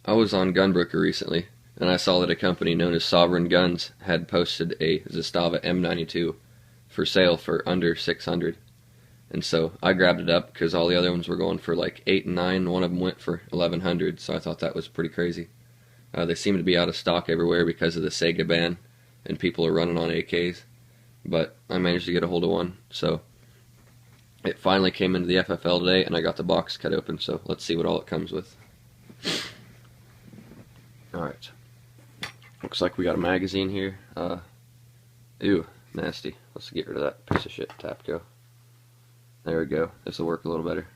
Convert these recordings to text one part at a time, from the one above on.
I was on Gunbroker recently, and I saw that a company known as Sovereign Guns had posted a Zastava M92 for sale for under 600. And so I grabbed it up because all the other ones were going for like 8 and 9. One of them went for 1100, so I thought that was pretty crazy. They seem to be out of stock everywhere because of the Sega ban, and people are running on AKs. But I managed to get a hold of one, so it finally came into the FFL today, and I got the box cut open, so let's see what all it comes with. Alright. Looks like we got a magazine here. Ew, nasty. Let's get rid of that piece of shit Tapco. There we go. This will work a little better.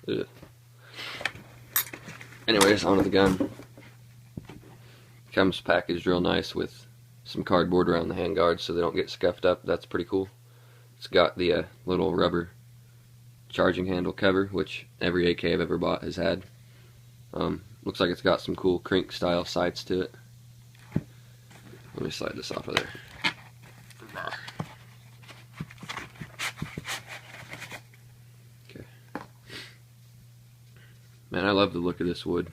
Ugh. Anyways, onto the gun. Comes packaged real nice with some cardboard around the handguards so they don't get scuffed up. That's pretty cool. It's got the little rubber charging handle cover, which every AK I've ever bought has had. Looks like it's got some cool crink style sights to it. Let me slide this off of there. Okay. Man, I love the look of this wood.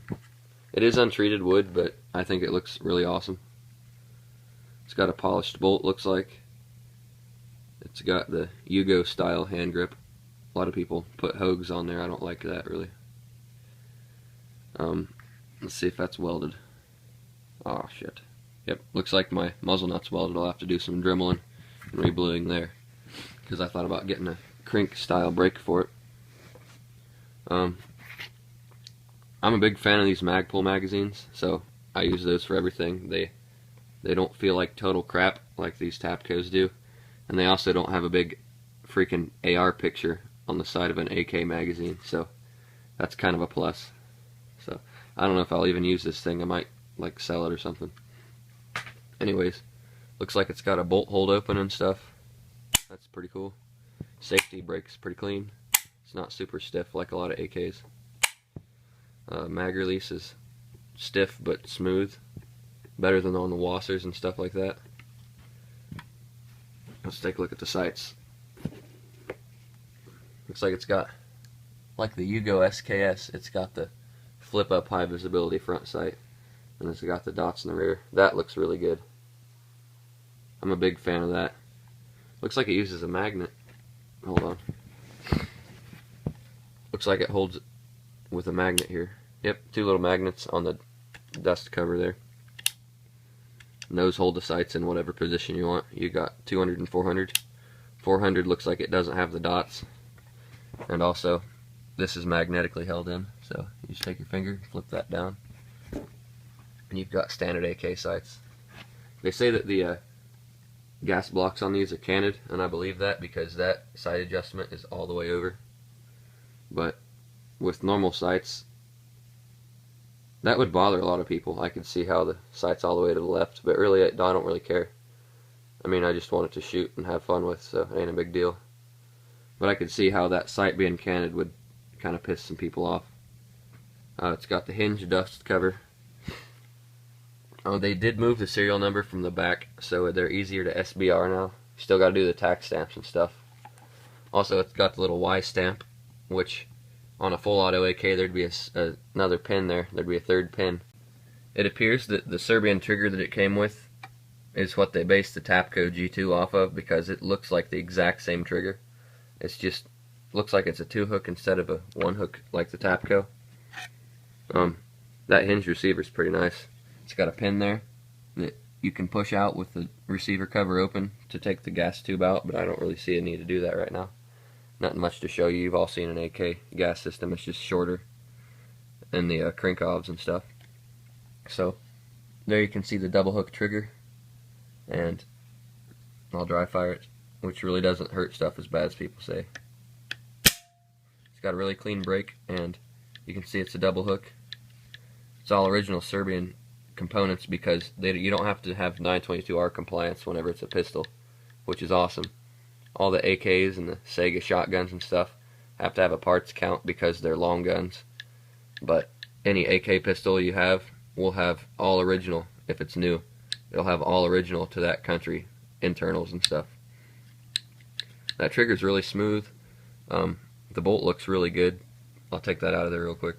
It is untreated wood, but I think it looks really awesome. It's got a polished bolt, looks like. It's got the Yugo style hand grip. A lot of people put Hogues on there. I don't like that really. Let's see if that's welded. Oh shit. Yep, looks like my muzzle nut's welded. I'll have to do some dremeling and rebluing there, because I thought about getting a crink style brake for it. I'm a big fan of these Magpul magazines, so I use those for everything. They don't feel like total crap like these Tapcos do, and they also don't have a big freaking AR picture on the side of an AK magazine, so that's kind of a plus. So I don't know if I'll even use this thing. I might like sell it or something. Anyways, looks like it's got a bolt hold open and stuff. That's pretty cool. Safety brake's pretty clean. It's not super stiff like a lot of AKs. Mag release is stiff but smooth. Better than on the Wassers and stuff like that. Let's take a look at the sights. Looks like it's got, like the Yugo SKS, it's got the flip up high visibility front sight, and it's got the dots in the rear. That looks really good. I'm a big fan of that. Looks like it uses a magnet. Hold on. Looks like it holds with a magnet here. Yep, 2 little magnets on the dust cover there. And those hold the sights in whatever position you want. You got 200 and 400. 400 looks like it doesn't have the dots. And also, this is magnetically held in. So you just take your finger, flip that down, and you've got standard AK sights. They say that the gas blocks on these are canted, and I believe that because that sight adjustment is all the way over. But with normal sights, that would bother a lot of people. I could see how the sight's all the way to the left, but really I don't really care. I mean, I just want it to shoot and have fun with, so it ain't a big deal. But I could see how that sight being canted would kind of piss some people off. It's got the hinge dust cover. They did move the serial number from the back, so they're easier to SBR now. Still got to do the tax stamps and stuff. Also, it's got the little Y stamp, which on a full auto AK there'd be another pin there. There'd be a 3rd pin. It appears that the Serbian trigger that it came with is what they based the Tapco G2 off of, because it looks like the exact same trigger. It's just looks like it's a 2-hook instead of a 1-hook like the Tapco. That hinge receiver is pretty nice. It's got a pin there that you can push out with the receiver cover open to take the gas tube out, but I don't really see a need to do that right now. Nothing much to show you. You've all seen an AK gas system. It's just shorter, and the crank-offs and stuff. So there you can see the double hook trigger, and I'll dry fire it, which really doesn't hurt stuff as bad as people say. It's got a really clean brake, and you can see it's a double hook. It's all original Serbian components because you don't have to have 922R compliance whenever it's a pistol, which is awesome. All the AKs and the Sega shotguns and stuff have to have a parts count because they're long guns. But any AK pistol you have will have all original if it's new. It'll have all original to that country, internals and stuff. That trigger's really smooth. The bolt looks really good. I'll take that out of there real quick.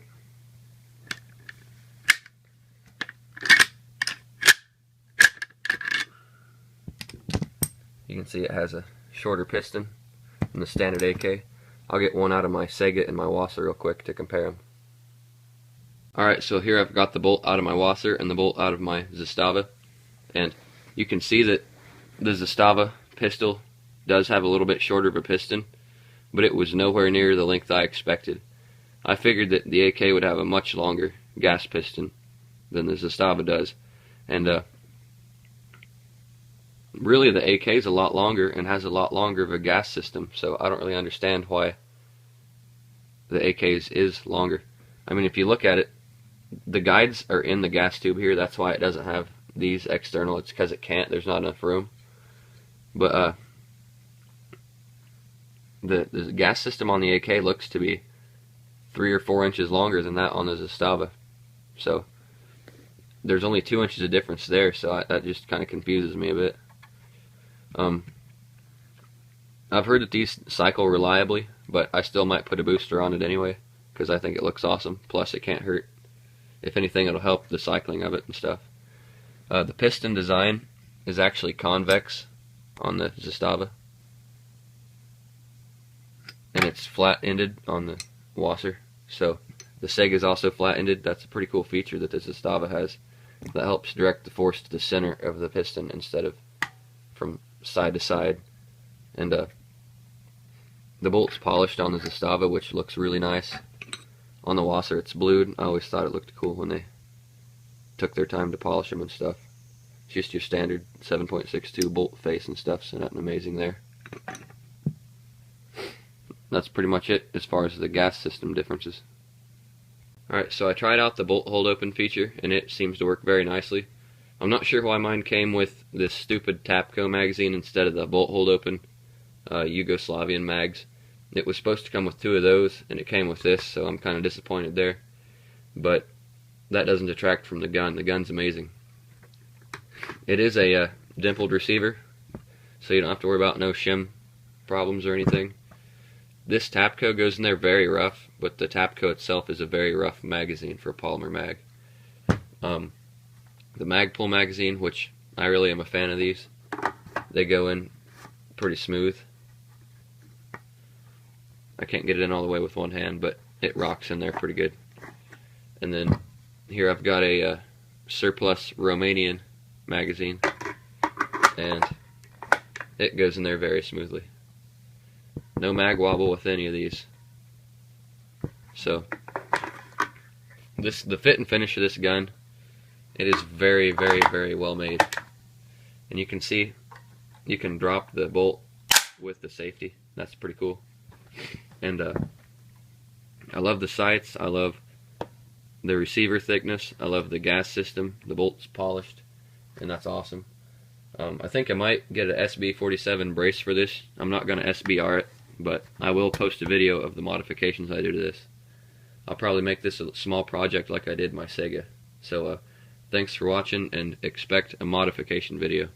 You can see it has a shorter piston than the standard AK. I'll get one out of my Sega and my wasser real quick to compare them. Alright, so here I've got the bolt out of my wasser and the bolt out of my Zastava, and you can see that the Zastava pistol does have a little bit shorter of a piston, but it was nowhere near the length I expected. I figured that the AK would have a much longer gas piston than the Zastava does, and really the AK is a lot longer and has a lot longer of a gas system, so I don't really understand why the AK's is longer. I mean, if you look at it, the guides are in the gas tube here. That's why it doesn't have these external. It's because it can't. There's not enough room. But the gas system on the AK looks to be 3 or 4 inches longer than that on the Zastava. So there's only 2 inches of difference there. So that just kind of confuses me a bit. I've heard that these cycle reliably, but I still might put a booster on it anyway because I think it looks awesome. Plus, it can't hurt. If anything, it'll help the cycling of it and stuff. The piston design is actually convex on the Zastava, and it's flat-ended on the wasser. So the Sega is also flat-ended. That's a pretty cool feature that the Zastava has. That helps direct the force to the center of the piston instead of from side to side. And the bolt's polished on the Zastava, which looks really nice. On the wasser it's blued. I always thought it looked cool when they took their time to polish them and stuff. It's just your standard 7.62 bolt face and stuff, so nothing amazing there. That's pretty much it as far as the gas system differences. Alright, so I tried out the bolt hold open feature, and it seems to work very nicely. I'm not sure why mine came with this stupid Tapco magazine instead of the bolt hold open Yugoslavian mags. It was supposed to come with 2 of those, and it came with this, so I'm kind of disappointed there. But that doesn't detract from the gun. The gun's amazing. It is a dimpled receiver, so you don't have to worry about no shim problems or anything. This Tapco goes in there very rough, but the Tapco itself is a very rough magazine for a polymer mag. The Magpul magazine, which I really am a fan of these, they go in pretty smooth. I can't get it in all the way with one hand, but it rocks in there pretty good. And then here I've got a surplus Romanian magazine, and it goes in there very smoothly. No mag wobble with any of these. So the fit and finish of this gun, it is very, very, very well made. And you can see you can drop the bolt with the safety. That's pretty cool. And I love the sights. I love the receiver thickness. I love the gas system. The bolt's polished, and that's awesome. I think I might get an SB47 brace for this. I'm not going to SBR it, but I will post a video of the modifications I do to this. I'll probably make this a small project like I did my Sega. So thanks for watching, and expect a modification video.